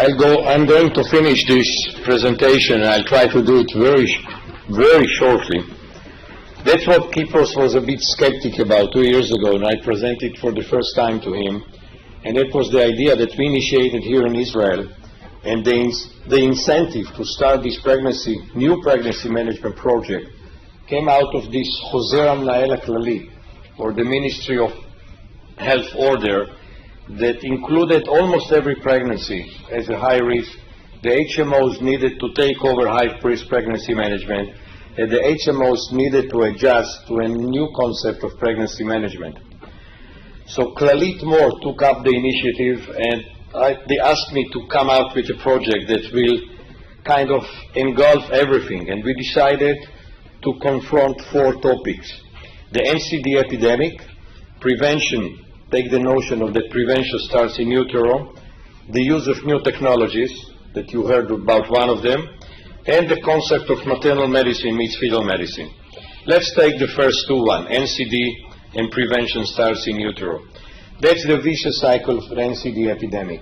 I'm going to finish this presentation, and I'll try to do it very shortly. That's what Kipros was a bit skeptic about 2 years ago, and I presented for the first time to him. And that was the idea that we initiated here in Israel, and the incentive to start this new pregnancy management project came out of this Chozer HaMnahel HaKlali, or the Ministry of Health order, that included almost every pregnancy as a high risk. The HMOs needed to take over high-risk pregnancy management, and the HMOs needed to adjust to a new concept of pregnancy management. So Klalit Mor took up the initiative, and they asked me to come out with a project that will kind of engulf everything, and we decided to confront 4 topics. The NCD epidemic, prevention, take the notion of that prevention starts in utero, the use of new technologies, that you heard about one of them, and the concept of maternal medicine meets fetal medicine. Let's take the first 2 one, NCD and prevention starts in utero. That's the vicious cycle of the NCD epidemic.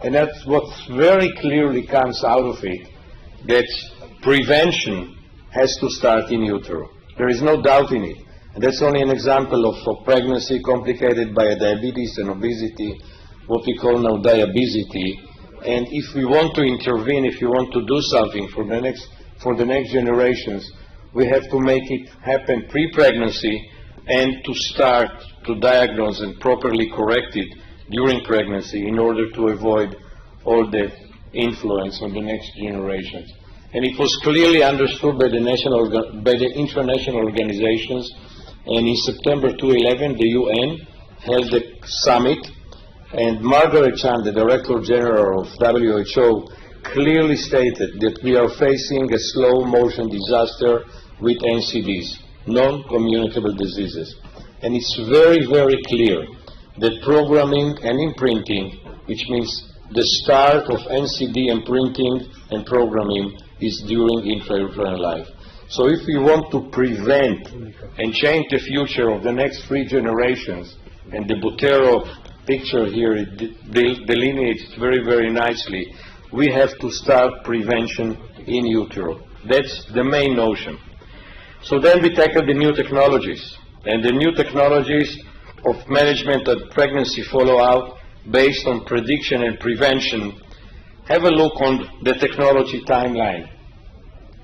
And that's what very clearly comes out of it, that prevention has to start in utero. There is no doubt in it. And that's only an example of pregnancy complicated by diabetes and obesity, what we call now diabesity. And if we want to intervene, if we want to do something for the next generations, we have to make it happen pre-pregnancy and to start to diagnose and properly correct it during pregnancy in order to avoid all the influence on the next generations. And it was clearly understood by the international organizations. And in September 2011, the UN held a summit, and Margaret Chan, the Director General of WHO, clearly stated that we are facing a slow motion disaster with NCDs, non-communicable diseases. And it's very, very clear that programming and imprinting, which means the start of NCD imprinting and programming, is during intrauterine life. So if we want to prevent and change the future of the next 3 generations, and the Butero picture here delineates very, very nicely, we have to start prevention in utero. That's the main notion. So then we tackle the new technologies. And the new technologies of management and pregnancy follow-out based on prediction and prevention. Have a look on the technology timeline.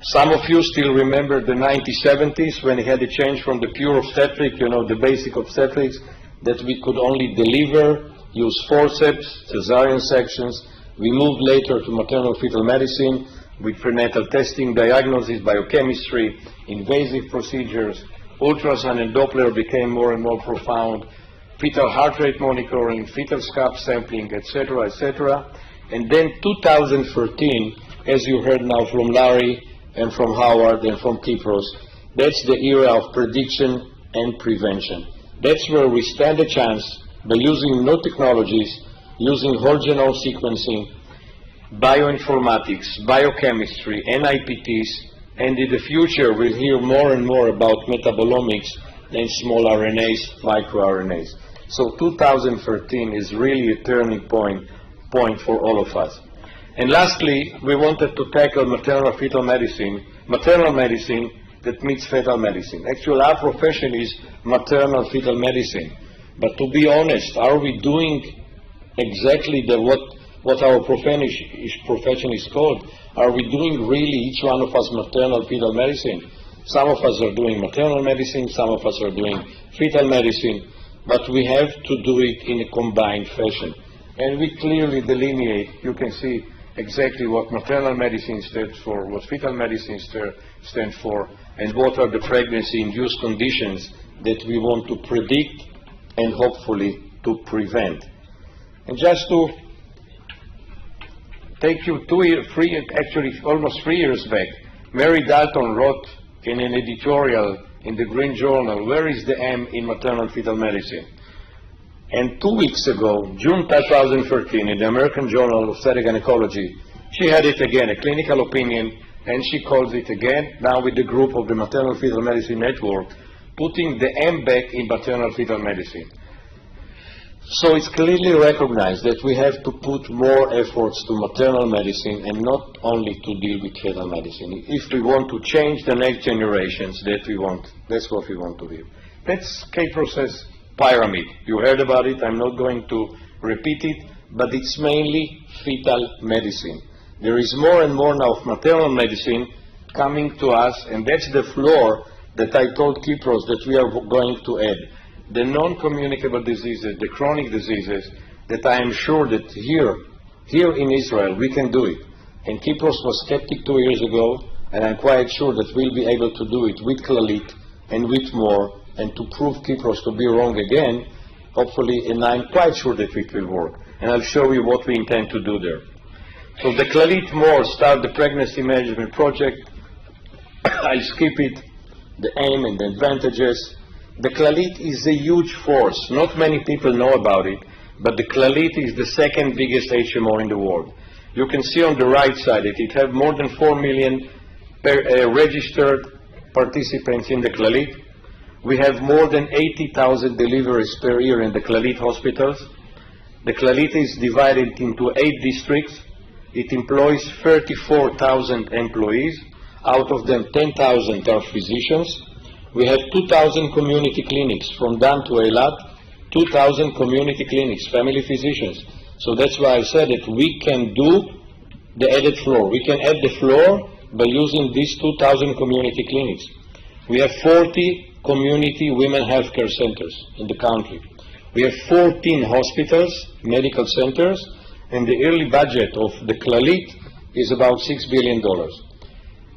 Some of you still remember the 1970s when we had a change from the pure obstetric, the basic obstetrics, that we could only deliver, use forceps, cesarean sections. We moved later to maternal fetal medicine with prenatal testing, diagnosis, biochemistry, invasive procedures. Ultrasound and Doppler became more and more profound. Fetal heart rate monitoring, fetal scalp sampling, etc., etc. And then 2013, as you heard now from Larry and from Howard and from Kipros, that's the era of prediction and prevention. That's where we stand a chance by using new technologies, using whole genome sequencing, bioinformatics, biochemistry, NIPTs, and in the future we'll hear more and more about metabolomics and small RNAs, microRNAs. So 2013 is really a turning point for all of us. And lastly, we wanted to tackle maternal fetal medicine, maternal medicine that meets fetal medicine. Actually, our profession is maternal fetal medicine. But to be honest, are we doing exactly what our profession is called? Are we doing really, each one of us, maternal fetal medicine? Some of us are doing maternal medicine, some of us are doing fetal medicine, but we have to do it in a combined fashion. And we clearly delineate, you can see exactly what maternal medicine stands for, what fetal medicine stands for, and what are the pregnancy-induced conditions that we want to predict and hopefully to prevent. And just to take you almost 3 years back, Mary Dalton wrote in an editorial in the Green Journal, where is the M in maternal fetal medicine? And 2 weeks ago, June 2013, in the American Journal of Obstetrics and Gynecology, she had it again, a clinical opinion, and she calls it again, now with the group of the Maternal Fetal Medicine Network, putting the M back in maternal fetal medicine. So it's clearly recognized that we have to put more efforts to maternal medicine and not only to deal with fetal medicine. If we want to change the next generations, that's what we want to do. That's K-process pyramid. You heard about it. I'm not going to repeat it, but it's mainly fetal medicine. There is more and more now of maternal medicine coming to us, and that's the floor that I told Kipros that we are going to add. The non-communicable diseases, the chronic diseases, that I am sure that here in Israel we can do it. And Kipros was skeptic 2 years ago, and I'm quite sure that we'll be able to do it with Clalit and with more, and to prove Kipros to be wrong again, hopefully, and I'm quite sure that it will work. And I'll show you what we intend to do there. So the Clalit more start the pregnancy management project. I'll skip it, the aim and the advantages. The Clalit is a huge force. Not many people know about it, but the Clalit is the second biggest HMO in the world. You can see on the right side that it has more than 4 million registered participants in the Clalit. We have more than 80,000 deliveries per year in the Clalit hospitals. The Clalit is divided into 8 districts. It employs 34,000 employees. Out of them, 10,000 are physicians. We have 2,000 community clinics from Dan to Eilat, 2,000 community clinics, family physicians. So that's why I said that we can do the added floor. We can add the floor by using these 2,000 community clinics. We have 40 community women healthcare centers in the country. We have 14 hospitals, medical centers, and the yearly budget of the Clalit is about $6 billion.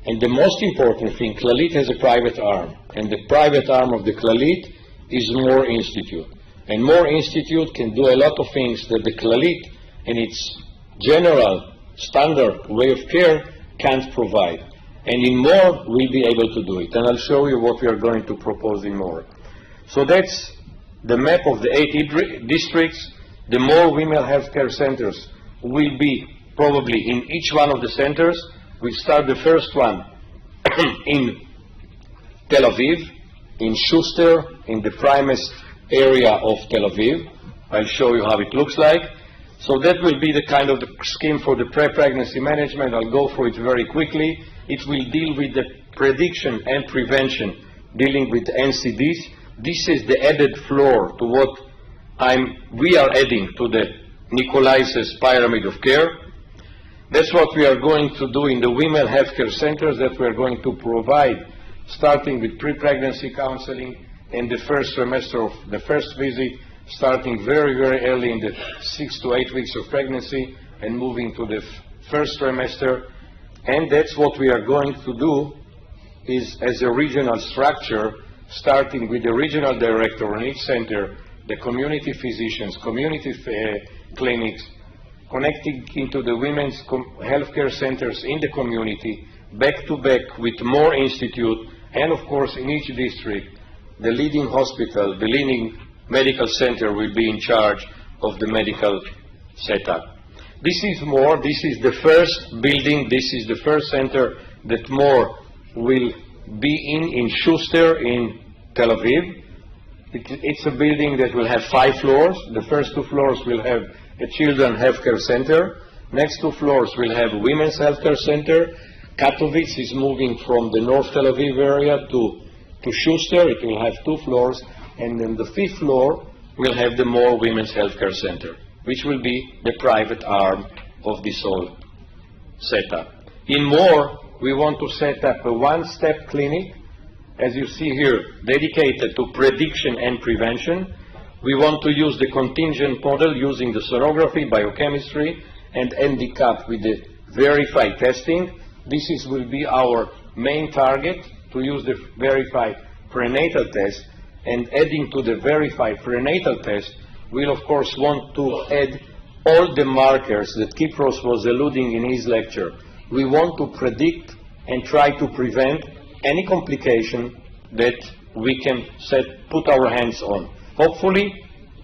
And the most important thing, Clalit has a private arm, and the private arm of the Clalit is More Institute. And More Institute can do a lot of things that the Clalit and its general standard way of care can't provide. And in More, we'll be able to do it. And I'll show you what we are going to propose in More. So that's the map of the 8 districts. The More women healthcare centers will be probably in each one of the centers. We start the first one in Tel Aviv, in Schuster, in the primest area of Tel Aviv. I'll show you how it looks like. So that will be the kind of the scheme for the pre-pregnancy management. I'll go through it very quickly. It will deal with the prediction and prevention, dealing with NCDs. This is the added floor to what we are adding to the Nicolaides pyramid of care. That's what we are going to do in the women healthcare centers, that we are going to provide, starting with pre-pregnancy counseling in the first trimester of the first visit, starting very, very early in the 6 to 8 weeks of pregnancy and moving to the first trimester. And that's what we are going to do is as a regional structure, starting with the regional director in each center, the community physicians, community clinics, connecting into the women's healthcare centers in the community, back to back with More Institute, and of course in each district, the leading hospital, the leading medical center will be in charge of the medical setup. This is More. This is the first building. This is the first center that More will be in Schuster in Tel Aviv. It's a building that will have 5 floors. The first 2 floors will have a children healthcare center. Next 2 floors will have a women's healthcare center. Katowice is moving from the North Tel Aviv area to Schuster. It will have 2 floors. And then the 5th floor will have the More Women's Healthcare Center, which will be the private arm of this whole setup. In More, we want to set up a one-step clinic, as you see here, dedicated to prediction and prevention. We want to use the contingent model using the sonography, biochemistry, and handicap with the Verify testing. This will be our main target, to use the Verify prenatal test. And adding to the Verify prenatal test, we'll of course want to add all the markers that Kipros was alluding in his lecture. We want to predict and try to prevent any complication that we can put our hands on. Hopefully,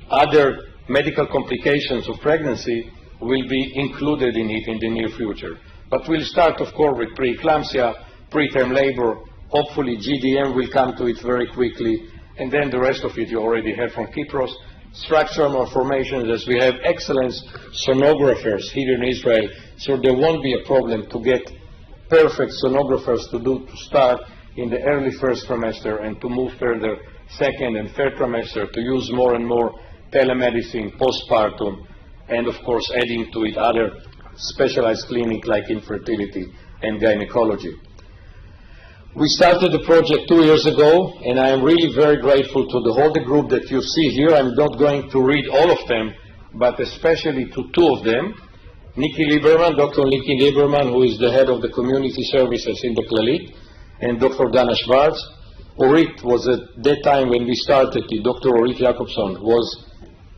other medical complications of pregnancy will be included in it in the near future. But we'll start, of course, with preeclampsia, preterm labor. Hopefully, GDM will come to it very quickly. And then the rest of it you already heard from Kipros. structural malformations, as we have excellent sonographers here in Israel, so there won't be a problem to get perfect sonographers to start in the early first trimester and to move further second and third trimester to use more and more telemedicine, postpartum, and of course adding to it other specialized clinics like infertility and gynecology. We started the project 2 years ago, and I am really very grateful to the whole group that you see here. I'm not going to read all of them, but especially to two of them. Nikki Lieberman, Dr. Nikki Lieberman, who is the head of the community services in the Clalit, and Dr. Dana Schwartz. Orit was at that time when we started, Dr. Orit Jacobson was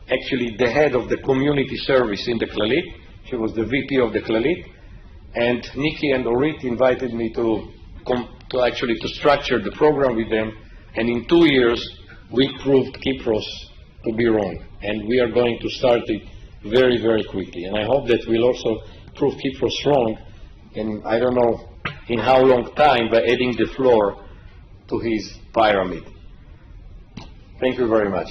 actually the head of the community service in the Clalit. She was the VP of the Clalit, and Nikki and Orit invited me to structure the program with them, and in 2 years we proved Kypros to be wrong, and we are going to start it very, very quickly. And I hope that we'll also prove Kypros wrong, and I don't know in how long time, by adding the floor to his pyramid. Thank you very much.